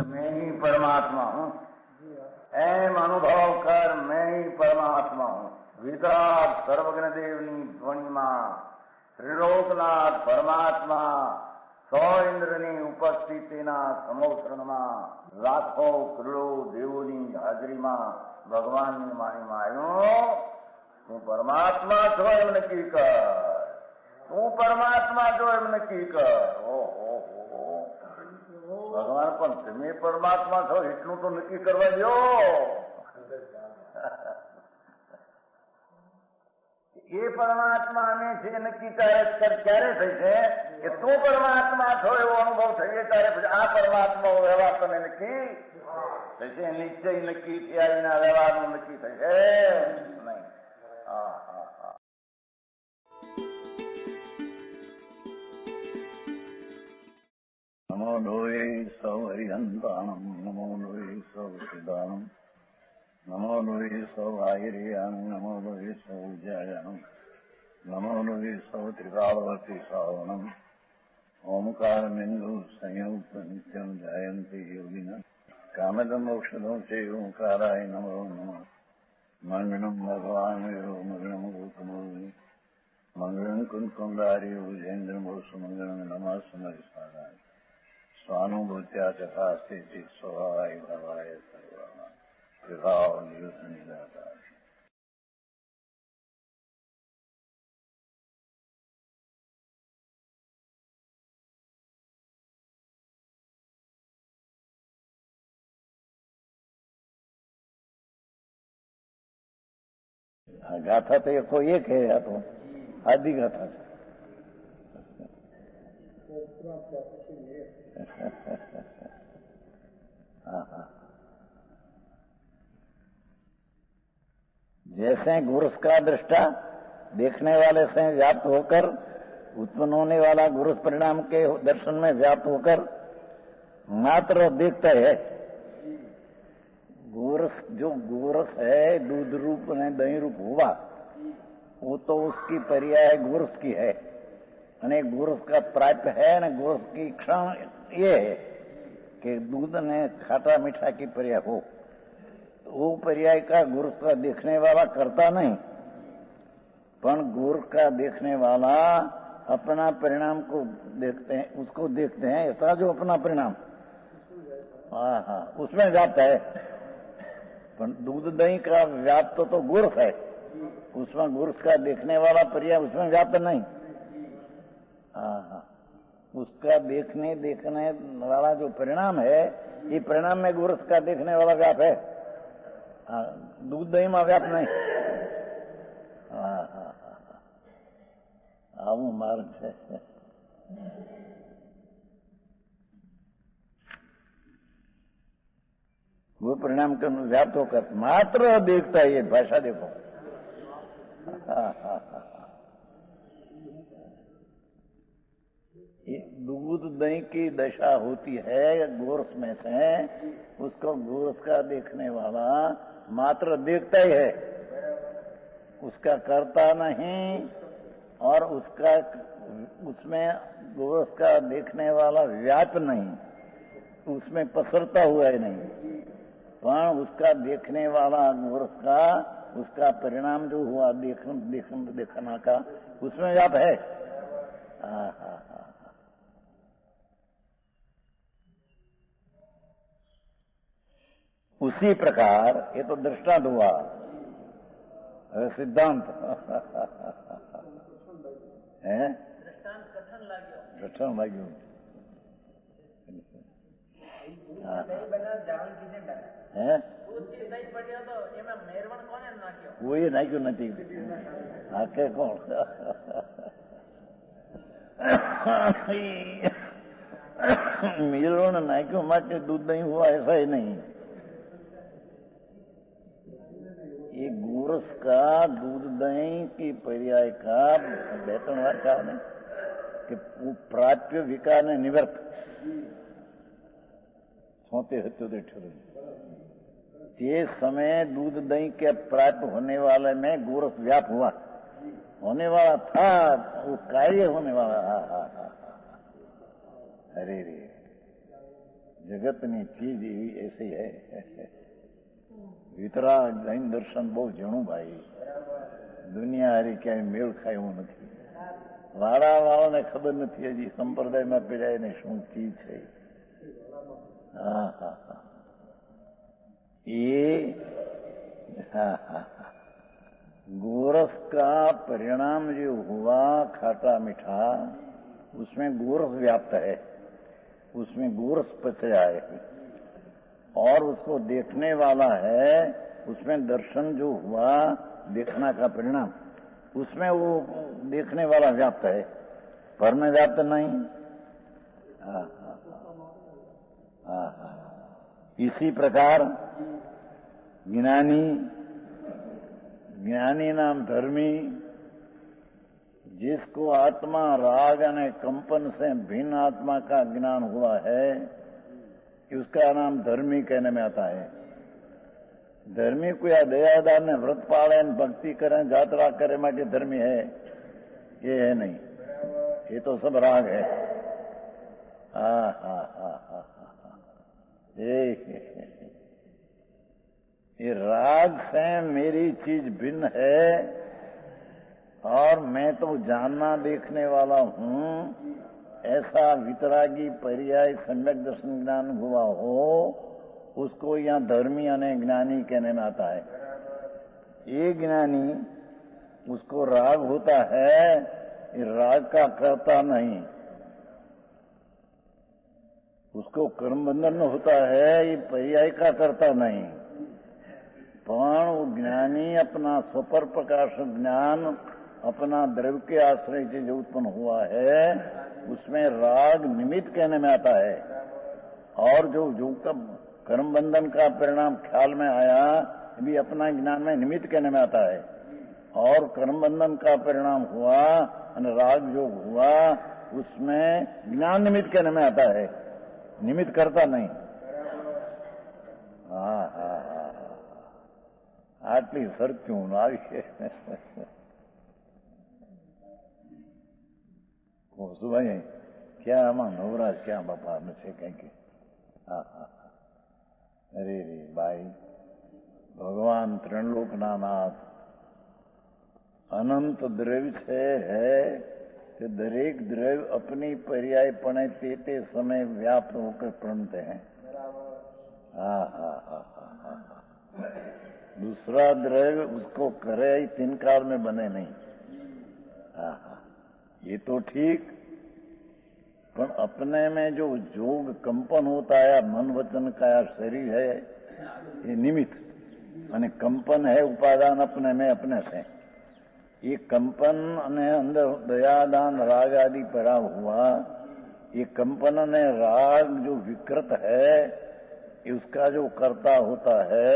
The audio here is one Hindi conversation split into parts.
मैं ही परमात्मा हूँ, एम अनुभव कर मैं ही परमात्मा हूँ। वितराग सर्वज्ञ देवनी ध्वनिमा त्रिलोकनाथ परमात्मा सौ इंद्રની ઉપસ્થિતિના સમોત્રણમાં લાખો કરોડો દેવોની હાજરીમાં ભગવાનની વાણીમાં આવ્યો, તું પરમાત્મા છો એમ નક્કી કર, તું પરમાત્મા છો એમ નક્કી કર. ઓહો, ભગવાન પણ તમે પરમાત્મા છો એટલું તો નક્કી કરવા દો. એ પરમાત્માને છે નક્કી ક્યારે થઈ છે કે તું પરમાત્મા છો એવો અનુભવ થઈએ ત્યારે પછી આ પરમાત્મા વ્યવહાર તને નક્કી થશે. નિશ્ચય નક્કી થયા વિના વ્યવહારનું નક્કી થશે નહીં. હા હા હા. નમો લોહે સૌ હરિહંતાણમ, નમો લોહે સૌ સિદ્ધાણમ, નમો લોહે સૌ આહિર્યાણમ, નમો લોહે સૌ જયાણમ, નમો લોહે સૌ ત્રિકાળવતી શ્રાવણમ. ઓમકારમિંદુ સંયુક્ત નિત્યમ જાયંતિ યોગિના કામદમ મોક્ષદમ છે ઓંકારાય નમો નમઃ. મંગળમ ભગવાન વિરો મંગળમ ગૌતમોર્મિ મંગળમ કુંકુંડારી ભુજેન્દ્રમો સુમંગળમ નમઃ સમરિસારાય સ્વાનુભૂત્યા તથા સ્થિતિ સ્વભાવાય ભવાય સર્વમાં વિભાવ નિયુત નિરાકાર. गाथा तो कोई एक है, या तो आदि गाथा से. जैसे गुरुस का दृष्टा देखने वाले से व्याप्त होकर उत्पन्न होने वाला गुरुस परिणाम के दर्शन में व्याप्त होकर मात्र देखता है. गोरस जो गोरस है दूध रूप ने दही रूप हुआ वो तो उसकी पर्याय गोरस की है, અને गोरस का प्राप्य है न गोरस की क्षण ये है कि दूध ने खाटा मीठा की पर्याय हो, तो वो पर्याय का गोरस का देखने वाला करता नहीं, पर गोरस का देखने वाला अपना परिणाम को देखते हैं, उसको देखते हैं ऐसा जो अपना परिणाम. हाँ हाँ, उसमें व्याप्त है. पर दूध दही का व्याप्त तो गुरस है, उसमें गुरस का देखने वाला पर्याय उसमें व्याप्त नहीं. हाँ, उसका देखने वाला जो परिणाम है ये परिणाम में गुरस का देखने वाला व्याप है. हाँ, दूध दही में व्याप नहीं. हाँ हाँ हाँ, આવું માર્ગ છે. वो परिणाम का व्याप्त होकर मात्र देखता है. ये भाषा देखो. दूध दही की दशा होती है गोरस में से, उसको गोरस का देखने वाला मात्र देखता ही है, उसका करता नहीं, और उसका उसमें गोरस का देखने वाला व्याप नहीं, उसमें पसरता हुआ ही नहीं, पर उसका देखने वाला गोरस का उसका परिणाम जो हुआ देखना का उसमें व्याप है. उसी प्रकार ये तो दृष्टांत हुआ, सिद्धांत है. कठिन लाग्यो. वो ये नाख्यो નથી. આખે કોણ मिलवन नाख्यो માટે दूध नहीं हुआ ऐसा ही नहीं. ये गोरस का दूध दही की पर्याय का बेतन वार का नहीं कि प्राप्य विकार ने निवर्त छोते हत्यो ठहर ये समय दूध दही के प्राप्त होने वाले में गोरख व्याप हुआ, होने वाला था, वो कार्य होने वाला। अरे रे, जगतनी चीज एवी ऐसी है। વિતરાગ જૈન દર્શન બહુ ઝીણું ભાઈ, દુનિયા હારી ક્યાંય મેળ ખાય એવું નથી. વાળાને ખબર નથી હજી સંપ્રદાયમાં પીડાય ને શું ચીજ છે. હા હા હા ये गोरस का परिणाम जो हुआ खाटा मीठा, उसमें गोरस व्याप्त है, उसमें गोरस पचया है और उसको देखने वाला है, उसमें दर्शन जो हुआ देखना का परिणाम, उसमें वो देखने वाला व्याप्त है, पर में व्याप्त नहीं। इसी प्रकार ज्ञानी नाम धर्मी, जिसको आत्मा राग और कंपन से भिन्न आत्मा का ज्ञान हुआ है, उसका नाम धर्मी कहने में आता है। धर्मी को या दयादार ने व्रत पाले, भक्ति करें, यात्रा करे माटे धर्मी है, ये है नहीं, ये तो सब राग है। ये राग से मेरी चीज भिन्न है और मैं तो जानना देखने वाला हूं, ऐसा वितरागी पर्याय सम्यक दर्शन ज्ञान हुआ हो, उसको यहां धर्मी अने ज्ञानी कहने में आता है। ये ज्ञानी, उसको राग होता है, ये राग का करता नहीं, उसको कर्म बंधन होता है, ये पर्याय का करता नहीं। पण वो ज्ञानी अपना स्वपर प्रकाश ज्ञान अपना द्रव्य के आश्रय से जो उत्पन्न हुआ है, उसमें राग निमित्त कहने में आता है। और जो कर्म बंधन का परिणाम ख्याल में आया, भी अपना ज्ञान में निमित्त कहने में आता है। और कर्म बंधन का परिणाम हुआ और राग जो हुआ, उसमें ज्ञान निमित्त कहने में आता है, निमित्त करता नहीं। आटली सरक्यूं આવી સુભાઈ ક્યાં આમાં નવરાજ ક્યાં બાપા છે કઈ કે? અરે રે ભાઈ, ભગવાન ત્રણલોકના નાથ અનંત દ્રવ્ય है कि दरेक द्रव्य अपनी पर्यायपणे ते समय व्याप्त होकर प्रणते हैं। दूसरा द्रव्य उसको करे तीन काल में बने नहीं। ये तो ठीक, पर अपने में जो जोग कंपन होता है, मन वचन का शरीर है, ये निमित्त माने कंपन है, उपादान अपने में अपने से। ये कंपन ने अंदर दयादान राग आदि पड़ा हुआ, ये कंपन ने राग जो विकृत है, उसका जो कर्ता होता है,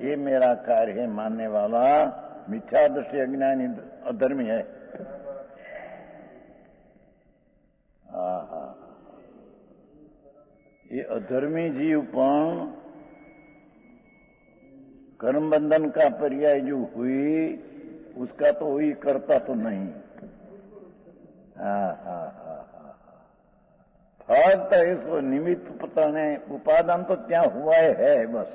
ये मेरा कार्य है मानने वाला मिथ्या दृष्टि अज्ञानी अधर्मी है। ये अधर्मी जीव पण कर्म बंधन का पर्याय जो हुई, उसका तो वही करता तो नहीं। फक्त इसको निमित्त पता नहीं, उपादान तो क्या हुआ है बस।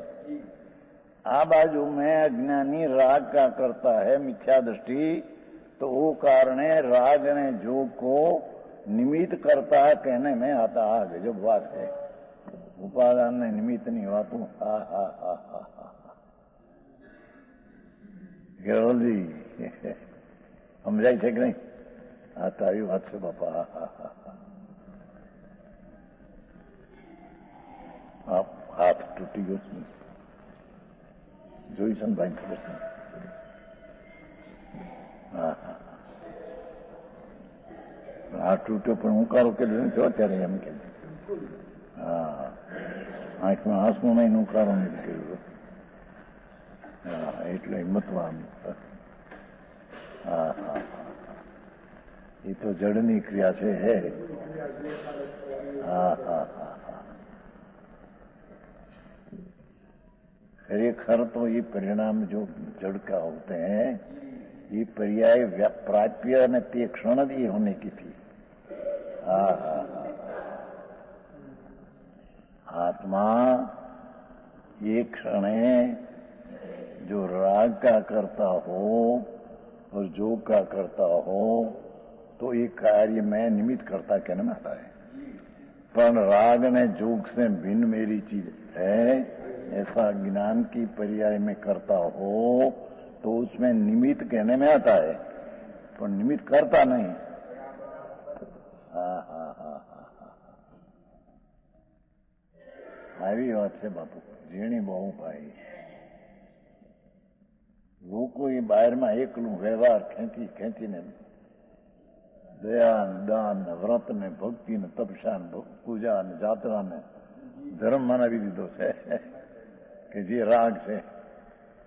आ बाजू में अज्ञानी राग का करता है मिथ्या दृष्टि, तो वो कारण राग ने जोग को निमित्त करता कहने में आता है। जो बात है उपादान ने निमित्त नहीं हुआ तू। ગેરોલજી સમજાય છે કે નહીં? તારી વાત છે બાપા। હાથ તૂટી ગયો છે, જોઈ છે ને ભાઈ? ખબર છે? હાથ તૂટ્યો પણ હુંકારો કે છો ત્યારે એમ કે આંખમાં આંસુ નહીં, હુંકારો નથી કર્યો, એટલે હિંમતવાન। એ તો જડની ક્રિયા છે। खरेखर तो ये परिणाम जो जड़ का होते हैं, ये पर्याय प्राप्य ने ते क्षण दी होने की थी। आत्मा ये क्षण जो राग का करता हो और जोग का करता हो, तो ये कार्य में निमित्त करता कहने में आता है। पर राग ने जोग से भिन्न मेरी चीज है, ऐसा ज्ञान की पर्याय में करता हो तो उसमें निमित्त कहने में आता है, पर निमित्त करता नहीं। આવી વાત છે બાપુ, ઝીણી બહુ ભાઈ। લોકો એ બહારમાં એકલું વ્યવહાર ખેંચી ખેંચીને દયા ને દાન ને વ્રત ને ભક્તિ ને તપસ્યા ને પૂજા ને જાત્રા ને ધર્મ બનાવી દીધો છે કે જે રાગ છે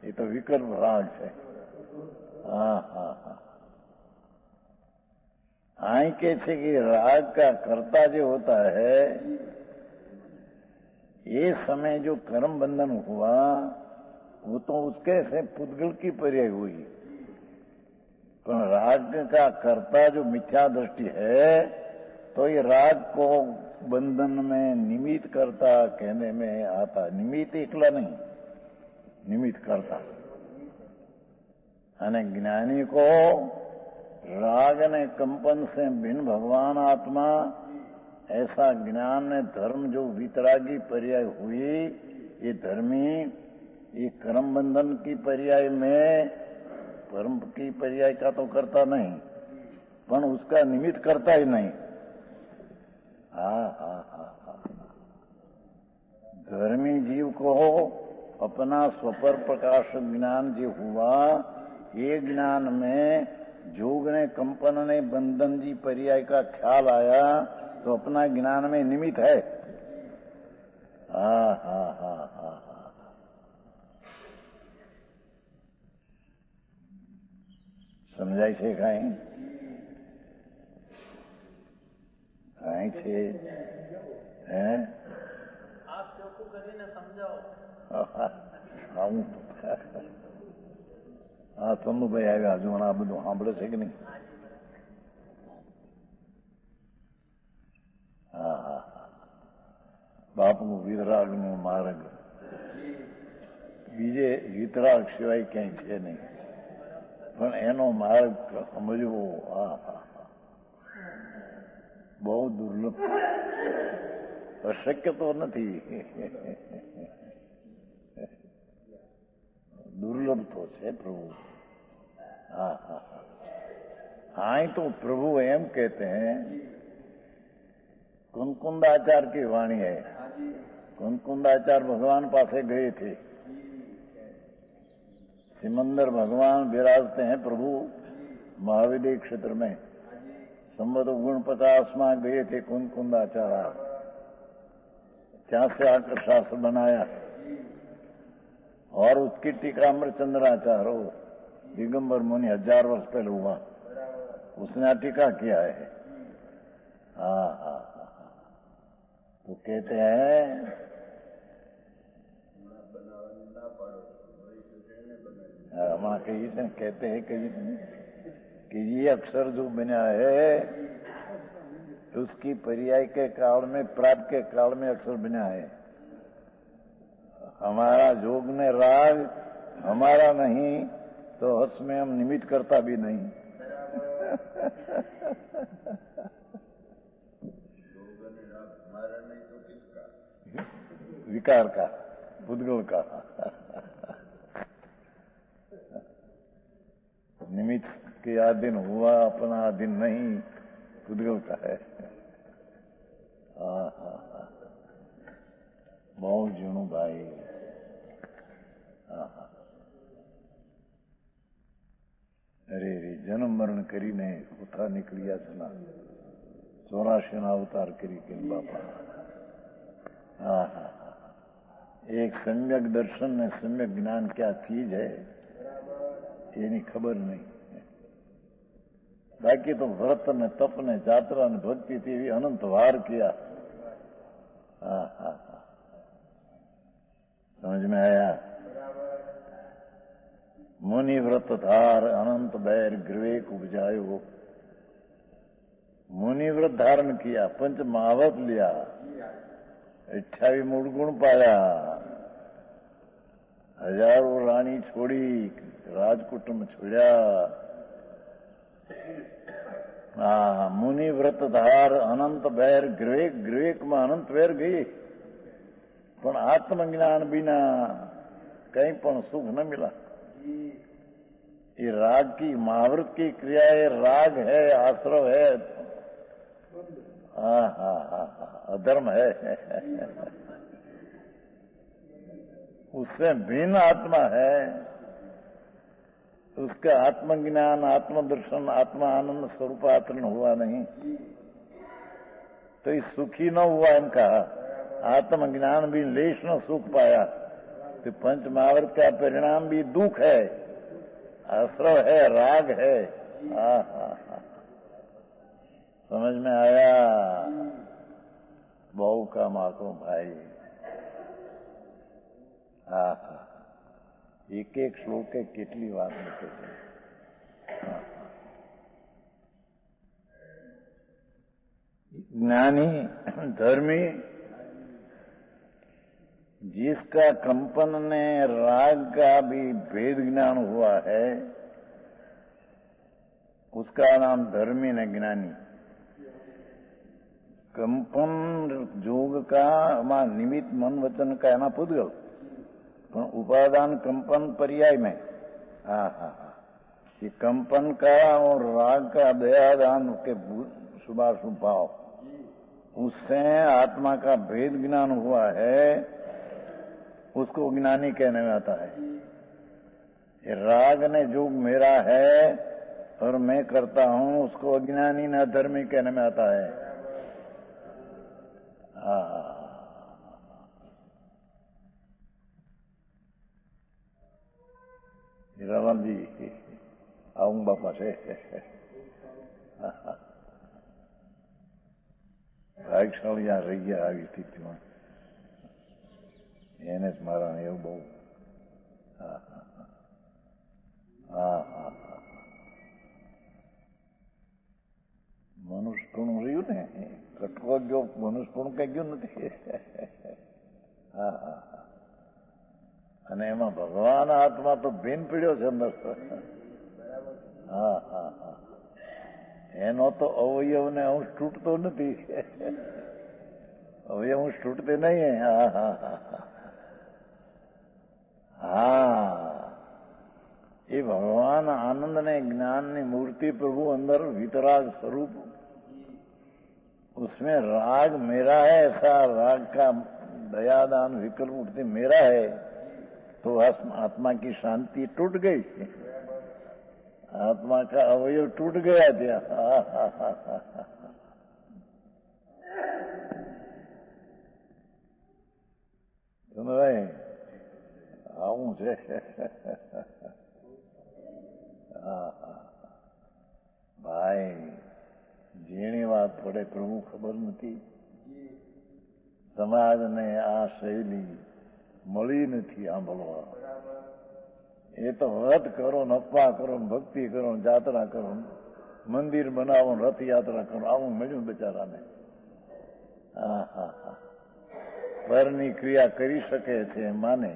એ તો વિકલ્પ રાગ છે। आई के छे कि राग का कर्ता जो होता है, ये समय जो कर्म बंधन हुआ वो तो उसके से पुद्गल की पर्याय हुई, पर राग का कर्ता जो मिथ्या दृष्टि है, तो ये राग को बंधन में निमित्त करता कहने में आता। निमित्त एकला नहीं, निमित्त करता। अने ज्ञानी को राग ने कंपन से भिन्न भगवान आत्मा, ऐसा ज्ञान ने धर्म जो वितरागी पर्याय हुई, ये धर्मी ये कर्म बंधन की पर्याय में परम की पर्याय का तो करता नहीं, पर उसका निमित्त करता ही नहीं। धर्मी जीव को अपना स्वपर प्रकाश ज्ञान जो हुआ, ये ज्ञान में जोग ने कंपन ने बंधन जी पर्याय का ख्याल आया तो अपना ज्ञान में निमित्त है। समझाय छे काई? काई छे? हैं? आप चोखू करीने समझाओ। હા સમુભાઈ આવ્યા, હજુ આ બધું સાંભળે છે કે નહીં? બાપુ વિતરાગનો માર્ગ બીજે વિતરાગ સિવાય ક્યાંય છે નહીં, પણ એનો માર્ગ સમજવો બહુ દુર્લભ, અશક્ય તો નથી, दुर्लभ तो है प्रभु। हाँ तो प्रभु एम कहते हैं, कुंकुंदाचार की वाणी है। कुंकुंदाचार भगवान पासे गए थे, सिमंदर भगवान विराजते हैं प्रभु महाविद्य क्षेत्र में। संवत 49 में गए थे कुंकुंदाचार, ત્યાં से आकर शास्त्र बनाया और उसकी टीका अमरचंद्राचार्य दिगंबर मुनि 1000 वर्ष पहले हुआ, उसने टीका किया है। तो कहते हैं हमारा कहीं से कहते हैं कि ये अक्षर जो बना है उसकी पर्याय के काल में, प्राप्त के काल में अक्षर बना है। हमारा जोग ने राग हमारा नहीं तो हस में हम निमित्त करता भी नहीं। जोग ने राग हमारा नहीं तो किसका? विकार का, पुद्गल का। निमित्त के अधीन हुआ, अपना अधीन नहीं, पुद्गल का है। बहुत जीणु भाई। अरे रे जन्म मरण करीने उठा निकलिया छना, 84 ना अवतार करी के बापा। एक सम्यक दर्शन ने सम्यक ज्ञान क्या चीज है एनी खबर नहीं। बाकी तो व्रत ने तप ने जात्रा ने भक्ति थी अनंत वार किया। समझ में आया? मुनि व्रत धार अनंत बैर विवेक उपजायो। मुनि व्रत धारण किया, पंच महावत लिया, 28 मूल गुण पाया, हजारों रानी छोड़ी, राजकुटुंब छोड़ा। मुनि व्रत धार अनंत बैर विवेक, विवेक में अनंत वेर गई, पण आत्मज्ञान बिना कहीं पण सुख न मिला। ये राग की महाव्रत की क्रिया है, राग है, आश्रव है, अधर्म है। उससे भिन्न आत्मा है, उसका आत्मज्ञान, आत्मदर्शन, आत्मा आनंद स्वरूप आचरण हुआ नहीं, तो ये सुखी न हुआ। इनका आत्मज्ञान भी लेश न सुख पाया, तो पंच महाव्रत का परिणाम भी दुख है, आश्रव है, राग है। समझ में आया? बहु का माको भाई। एक एक श्लोक કેટલી વાત મૂકે છે। ज्ञानी धर्मी जिसका कंपन ने राग का भी भेद ज्ञान हुआ है, उसका नाम धर्मी न ज्ञानी। कंपन जोग का निमित्त मन वचन का एना पुद्गल, उपादान कंपन पर्याय में। ये कंपन का और राग का दयादान के शुभाशुभ भाव, उससे आत्मा का भेद ज्ञान हुआ है, उसको ज्ञानी कहने में आता है। ये राग ने जो मेरा है और मैं करता हूं, उसको अज्ञानी न धर्मी कहने में आता है। हीरालाल जी आऊं बापा से ભાગશાળી આ રહી ગયા આવી સ્થિતિમાં, એને જ મારા એવું બહુ। મનુષ્યપણું રહ્યું ને, કટકો ગયો, મનુષ્યપણું કઈ ગયું નથી। અને એમાં ભગવાન આત્મા તો ભીન પીડ્યો છે અંદર। એનો તો અવયવને અંશ તૂટતો નથી, અવયવ અંશ તૂટતે નહીં। એ ભગવાન આનંદ ને ज्ञान ની मूर्ति प्रभु अंदर वितराग स्वरूप, उसमें राग मेरा है, ऐसा राग का दयादान विकल्प मूर्ति मेरा है, तो आत्मा की शांति टूट गई, आत्मा का अवयव टूट गया क्या? सुन भाई आऊं से भाई जीणी बात पड़े प्रभु खबर नहीं, समाज ने आ शैली मળી નથી સાંભળવા। એ તો વ્રત કરો, નફા કરો, ભક્તિ કરો, જાત્રા કરો, મંદિર બનાવો, રથયાત્રા કરો, આવું મળ્યું બિચારાને। પરની ક્રિયા કરી શકે છે માને,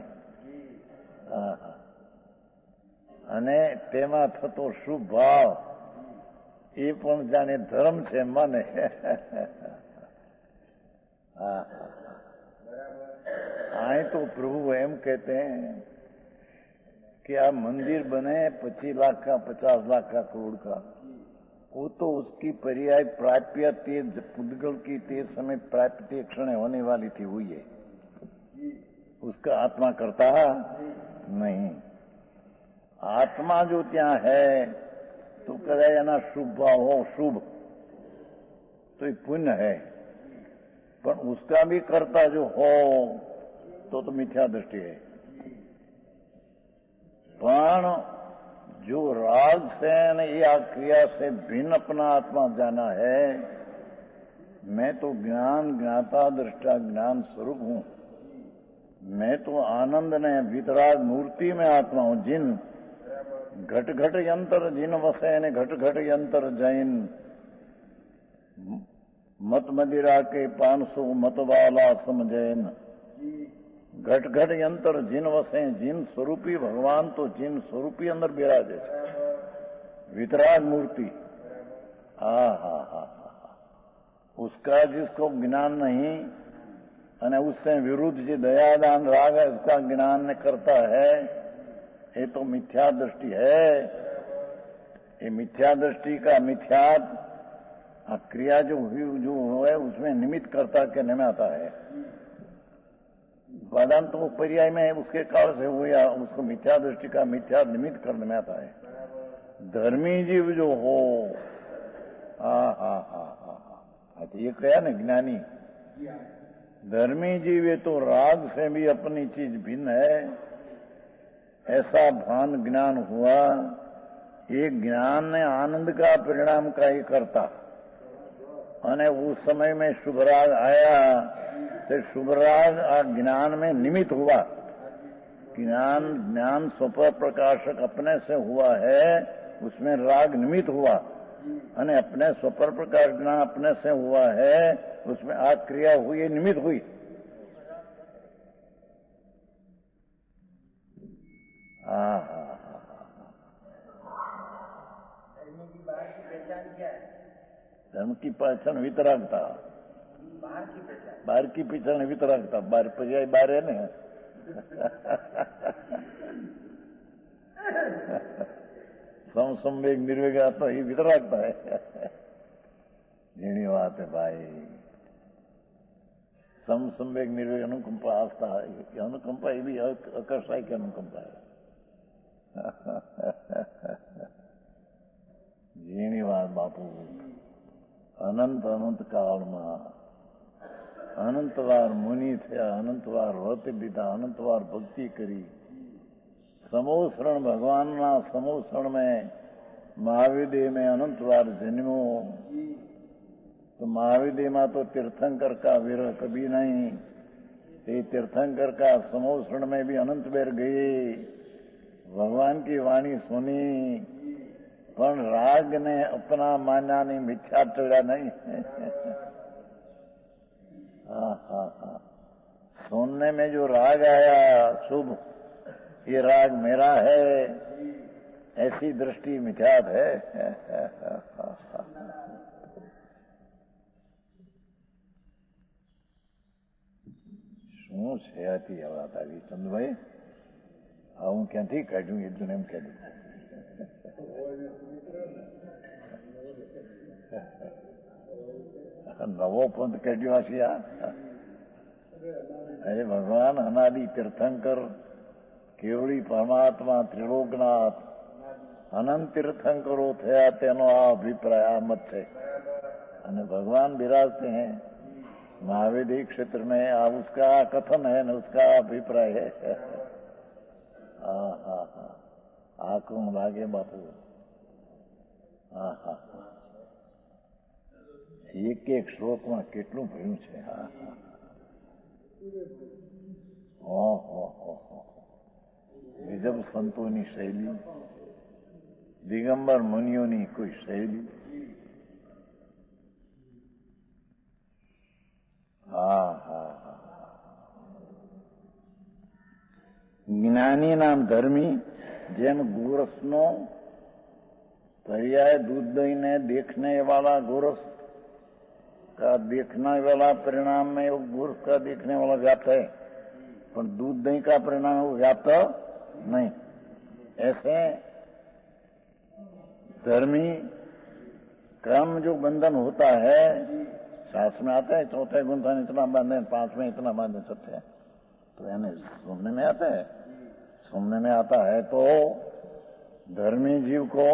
અને તેમાં થતો શુભ ભાવ એ પણ જાણે ધર્મ છે માને। आए तो प्रभु एम कहते हैं कि आप मंदिर बने 25 लाख का, 50 लाख का, करोड़ का, वो तो उसकी पर्याय प्राप्य तेज पुद्गल की तेज समय प्राप्ति क्षण होने वाली थी, हुई है, उसका आत्मा करता नहीं। आत्मा जो त्या है तो कदा एना शुभ भाव हो, शुभ तो ये पुण्य है, पर उसका भी कर्ता जो हो तो मिथ्या दृष्टि है। पण जो राग से या क्रिया से भिन्न अपना आत्मा जाना है, मैं तो ज्ञान ज्ञाता दृष्टा ज्ञान स्वरूप हूं, मैं तो आनंद ने वितराग मूर्ति में आत्मा हूं, जिन घट घट यंत्र जिन वसे ने घट घट यंत्र जैन मत मदिरा के 500 मत वाला समझैन। घट घट यंत्र जिन वसे जिन स्वरूपी भगवान तो जिन स्वरूपी अंदर बिराजे वितराग मूर्ति। हा उसका जिसको ज्ञान नहीं અને उससे विरुद्ध जो दयादान राग है उसका ज्ञान करता है, ये तो मिथ्या दृष्टि है। ये मिथ्या दृष्टि का मिथ्यात क्रिया जो है उसमें निमित्त कर्ता कहने में आता है। वेदांत तो पर्याय में उसके काल से हुआ, उसको मिथ्या दृष्टि का मिथ्या निमित्त करने में आता है। धर्मी जीव जो हो तो ये कहा ना ज्ञानी धर्मी जीव, ये तो राग से भी अपनी चीज भिन्न है, ऐसा भान ज्ञान हुआ। ये ज्ञान ने आनंद का परिणाम का ही करता, અને उस समय में शुभराग आया तो शुभराग ज्ञान में निमित्त हुआ। ज्ञान स्वपर प्रकाशक अपने से हुआ है, उसमें राग निमित्त हुआ, અને अपने स्वपर प्रकाश ज्ञान अपने से हुआ है, उसमें क्रिया हुई, निमित्त हुई। धर्म की पहचान वितरागता, बाहर की पहचान वितरागता, बाहर पर्याय बाहर है ना। समसंवेग निर्वेग आता ये वितरागता है। झीणी बात है भाई। समसंवेग निर्वेग अनुकंपा आस्था, अनुकंपा ये भी आकर्षाय की अनुकंपा है। झीणी बात बापू। अनंत अनंत काल में अनंतवार मुनि थे, अनंतवार व्रत बीधा, अनंतवार भक्ति करी। समोसरण भगवान ना समोसरण में महाविदेह में अनंतवार जन्मो, तो महाविदेह में तो तीर्थंकर का विरह कभी नहीं। ये तीर्थंकर का समोसरण में भी अनंत बेर गए, भगवान की वाणी सुनी, पर राग ने अपना माना नहीं, मिथ्या चढ़ा नहीं। सुनने में जो राग आया शुभ, ये राग मेरा है, ऐसी दृष्टि मिथ्यात है। શું છે આથી આ વાત આવી ચંદુભાઈ? હું ક્યાંથી કાઢ્યું એટલું એમ કહી દઉં। નવો પંથ કાઢ્યો હશે આ। અરે ભગવાન અનાદિ તીર્થંકર કેવળી પરમાત્મા ત્રિલોકનાથ અનંત તીર્થંકરો થયા તેનો આ અભિપ્રાય આ મત છે। અને ભગવાન બિરાજते हैं महावेदी क्षेत्र में, अब उसका कथन है न उसका अभिप्राय है। आंखों लागे बापू। एक एक श्लोक में કેટલું ભર્યું છે। ગજબ સંતોની શૈલી, દિગંબર મુનિઓની કોઈ શૈલી। જ્ઞાની નામ ધર્મી, જેમ गोरसનો पर्याय दूध दही ने देखने वाला गोरस का देखने वाला परिणाम में वो गोरस का देखने वाला व्याप्त है, पर दूध दही का परिणाम वो व्याप्त नहीं। ऐसे धर्मी क्रम जो बंधन होता है, शास्त्र में आता है चौथे गुंथन इतना बांधे, 5वें इतना बांधे सकते, तो यानी सुनने में आता है। सुनने में आता है तो धर्मी जीव को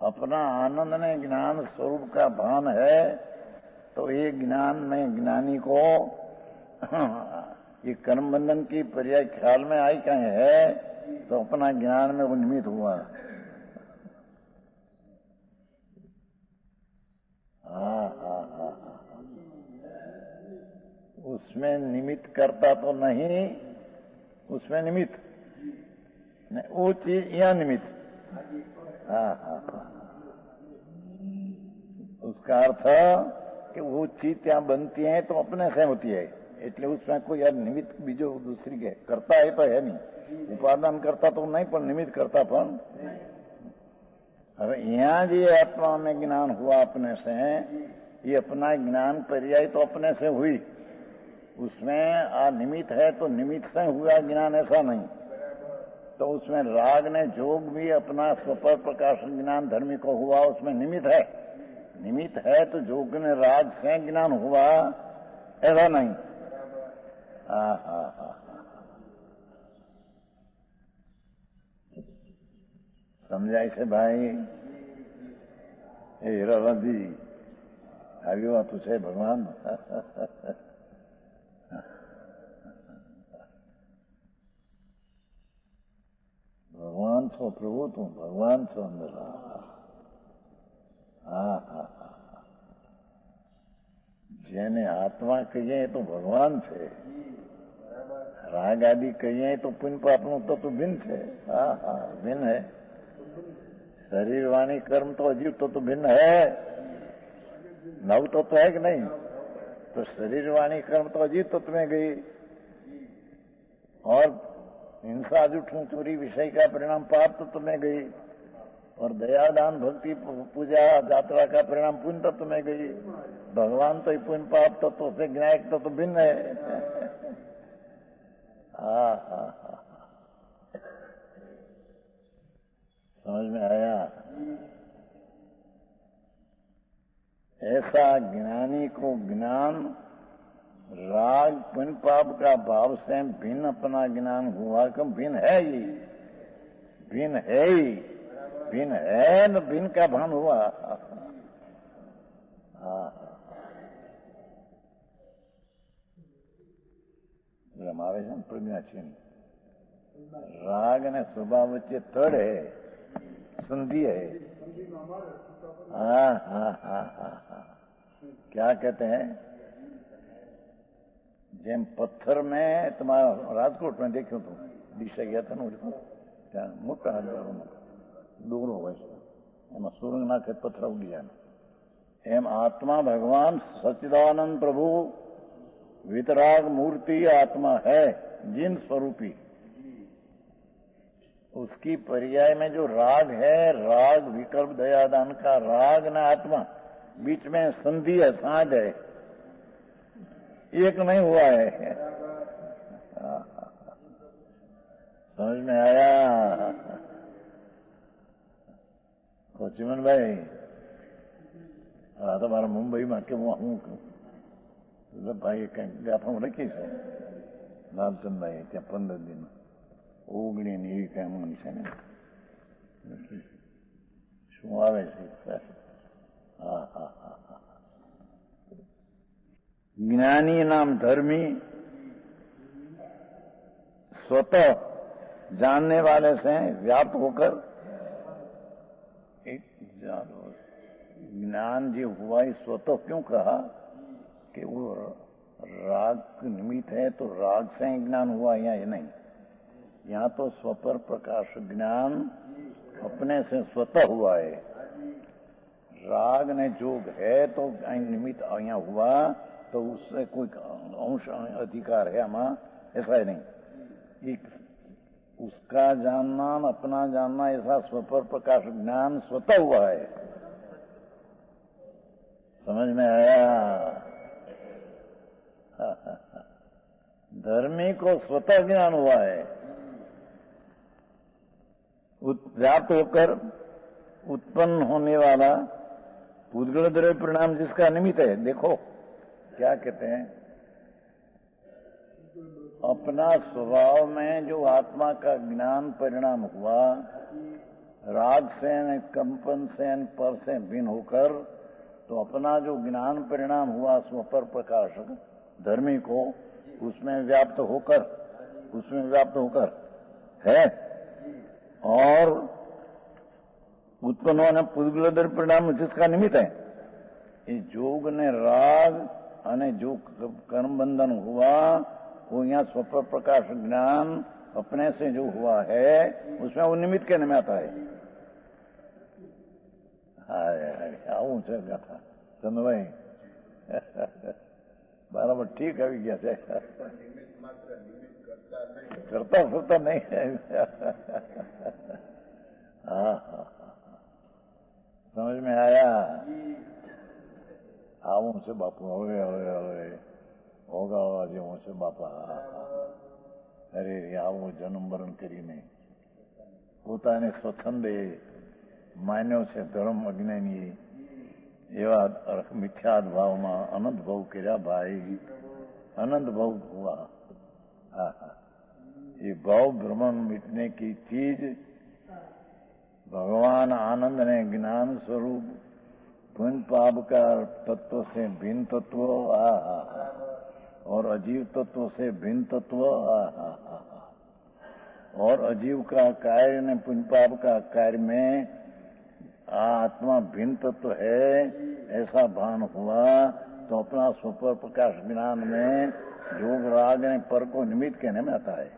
अपना आनंद ने ज्ञान स्वरूप का भान है, तो ये ज्ञान में ज्ञानी को ये कर्म बंधन की पर्याय ख्याल में आई कहीं है, तो अपना ज्ञान में वो निमित्त हुआ। उसमें निमित्त करता तो नहीं, उसमें निमित्त ને वो चीज यहाँ निमित्त। हाँ हाँ हाँ, उसका अर्थ कि वो चीज ત્યાં बनती है तो अपने से होती है, એટલે उसमें कोई यार निमित्त बीजो दूसरी के करता है तो है नहीं, उपादान करता तो नहीं पर निमित्त करता पण। હવે यहाँ जो आत्मा में ज्ञान हुआ अपने से, ये अपना ज्ञान पर्याय तो अपने से हुई, उसमें निमित्त है तो निमित्त से हुआ ज्ञान ऐसा नहीं। तो उसमें राग ने जोग भी अपना स्वपर प्रकाश ज्ञान धर्मी को हुआ, उसमें निमित्त है। निमित्त है तो जोग ने राग से ज्ञान हुआ ऐसा नहीं। हाँ हाँ हाँ, समझाय છે ભાઈ? એ હીરાલાલજી આવી વાતો છે ભગવાન? ભગવાન છો પ્રભુ, તું ભગવાન છો અંદર। હા હા હા, જેને આત્મા કહીએ તો ભગવાન છે, રાગ આદि કહીએ તો પુण्य પાપનું તત્વ ભિન્ન છે। હા હા, ભિન્ન है। शरीर वाणी कर्म तो अजीब तत्व भिन्न है, नव तत्व है कि नहीं? तो शरीर वाणी कर्म तो अजीब तत्व में गई, और हिंसा जूठू चोरी विषय का परिणाम पाप तत्व में गई, और दया दान भक्ति पूजा यात्रा का परिणाम पुण्य तत्व में गई। भगवान तो पुण्य पाप तत्व से ज्ञायक तत्व भिन्न है। हाँ हाँ हाँ, समझ में आया? ऐसा ज्ञानी को ज्ञान राग पुण्य पाप का भाव से भिन्न अपना ज्ञान हुआ, क्यों भिन्न है ही, भिन्न है ही, भिन्न है न भिन्न का भान हुआ। हाँ, रमावे છે પ્રજ્ઞા છે। राग ने स्वभाव वच्चे तड़ है, संधि है। हाँ हाँ हाँ हाँ हाँ, क्या कहते हैं? જેમ પથ્થર में તમારા રાજકોટ में देख्यो तो दिशा गया था ना, ત્યાં મોટા ડુંગરો હોય છે, એમાં સુરંગ નાખે પથ્થર ઉડી જાય। એમ आत्मा भगवान सच्चिदानंद प्रभु वितराग मूर्ति आत्मा है, जिन स्वरूपी। उसकी पर्याय में जो राग है, राग विकल्प दयादान का राग न आत्मा, बीच में संधि है, साझ है, एक नहीं हुआ है। समझ में आया? चिमन भाई, हाँ तुम्हारा मुंबई में के हूँ भाई कहीं गाथा रखी है लालचंद भाई, क्या 15 दिन ઓગણી ની એવી કઈ અમન છે ને, શું આવે છે? હા હા હા હા, જ્ઞાની नाम धर्मी स्वतः जानने वाले से व्याप्त होकर एक ज्ञान जो हुआ, स्वतः क्यों कहा कि वो राग निमित्त है तो राग से ज्ञान हुआ, या ये नहीं। यहाँ तो स्वपर प्रकाश ज्ञान अपने से स्वतः हुआ है। राग ने जोग है तो निमित्त यहाँ हुआ, तो उससे कोई अंश अधिकार है हमारा, ऐसा है नहीं। एक उसका जानना अपना जानना, ऐसा स्वपर प्रकाश ज्ञान स्वतः हुआ है। समझ में आया? धर्मी को स्वतः ज्ञान हुआ है, व्याप्त होकर उत्पन्न होने वाला पूदगल द्रव्य परिणाम जिसका निमित्त है। देखो क्या कहते हैं, अपना स्वभाव में जो आत्मा का ज्ञान परिणाम हुआ, राग से कंपन से पर से भिन्न होकर, तो अपना जो ज्ञान परिणाम हुआ स्वपर प्रकाशक धर्मी को, उसमें व्याप्त होकर है, और उत्पन्न होने पूदगल द्रव्य परिणाम जिसका निमित्त है। ये जोग ने राग અને जो कर्म बंधन हुआ, वो यहाँ स्वपर प्रकाश ज्ञान अपने से जो हुआ है उसमें वो निमित्त कहने में आता है। આવું છે ગાથા ચંદભાઈ, બરાબર ઠીક આવી ગયા છે, કરતા ફરતા નહીં। हाँ हाँ समझ में आया। આવું છે બાપુ, હવે હવે હવે ઓગાળવા જેવું છે બાપા। અરે આવું જન્મ મરણ કરીને પોતાને સ્વચ્છંદે માન્યો છે ધર્મ અજ્ઞાનીએ, એવા મિથ્યાદ ભાવમાં અનંત ભાવ કર્યા ભાઈ, अनंत भाव हुआ। ये भाव भ्रमण मिटने की चीज भगवान आनंद ने ज्ञान स्वरूप पुण्य पाप का तत्व से भिन्न तत्व और अजीव तत्व से भिन्न तत्व और अजीव का कार्य ने पुण्य पाप का कार्य में आत्मा भिन्न तत्व है ऐसा भान हुआ, तो अपना सुपर प्रकाश ज्ञान में जोग राग ने पर को निमित्त कहने में आता है।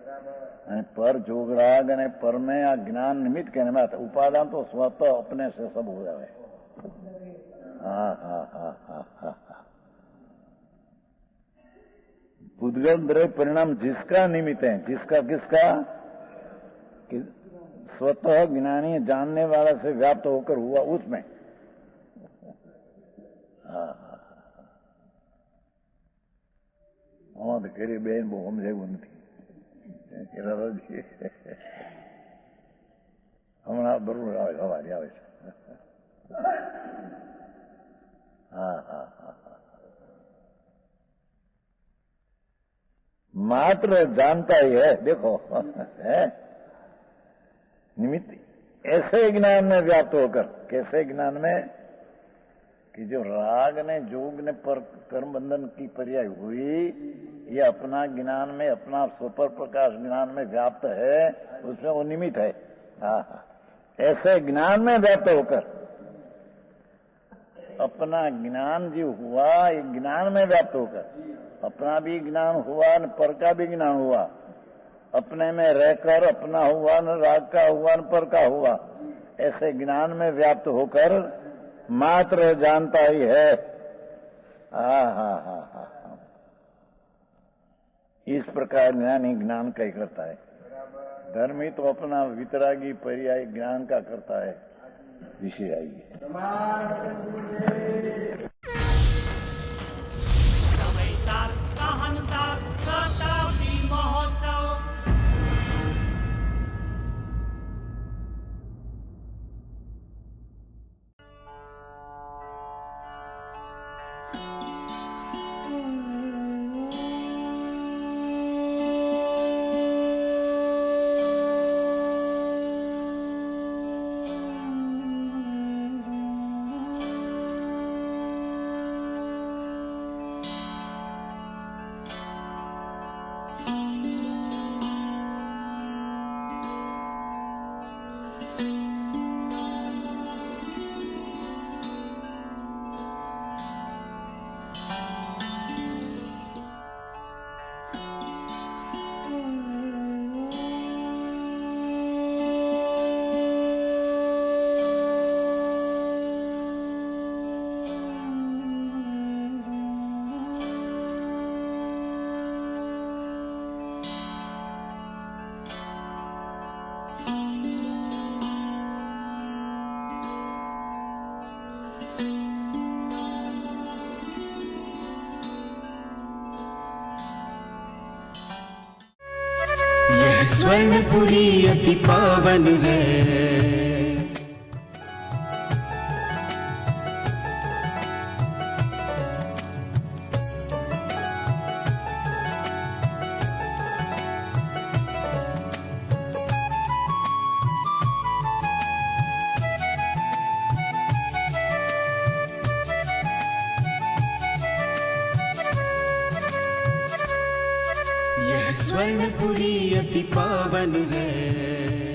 पर जोग राग ने पर में या ज्ञान निमित्त कहने में आता है। उपादान तो स्वतः अपने से सब हो जाए। हाँ हाँ हाँ हाँ हाँ हाँ। पुद्गल द्रव्य परिणाम जिसका निमित्त है, जिसका किसका, स्वतः ज्ञानी जानने वाला से व्याप्त होकर हुआ उसमें। આમાં તો કરી બેન બહુ સમજાયું નથી, હમણાં બરોબર આવે, સવારે આવે છે। હા હા હા હા। मात्र जानता ही है, देखो है निमित्त ऐसे ज्ञान में व्याप्त होकर। कैसे ज्ञान में कि जो राग ने जोग ने पर कर्म बंधन की पर्याय हुई, ये अपना ज्ञान में, अपना सुपर प्रकाश ज्ञान में व्याप्त है, उसमें वो निमित्त है। हाँ हाँ, ऐसे ज्ञान में व्याप्त होकर अपना ज्ञान जो हुआ, ये ज्ञान में व्याप्त होकर अपना भी ज्ञान हुआ न पर का भी ज्ञान हुआ, अपने में रहकर अपना हुआ न राग का हुआ न पर का हुआ, ऐसे ज्ञान में व्याप्त होकर मात्र जानता ही है। हाँ हाँ हाँ हाँ हाँ। इस प्रकार ज्ञानी ज्ञान का ही करता है। धर्मी तो अपना वितरागी पर्याय ज्ञान का करता है। विषय आइए। स्वर्णपुरी अति पावन है, यह स्वर्णपुरी अति पावन है।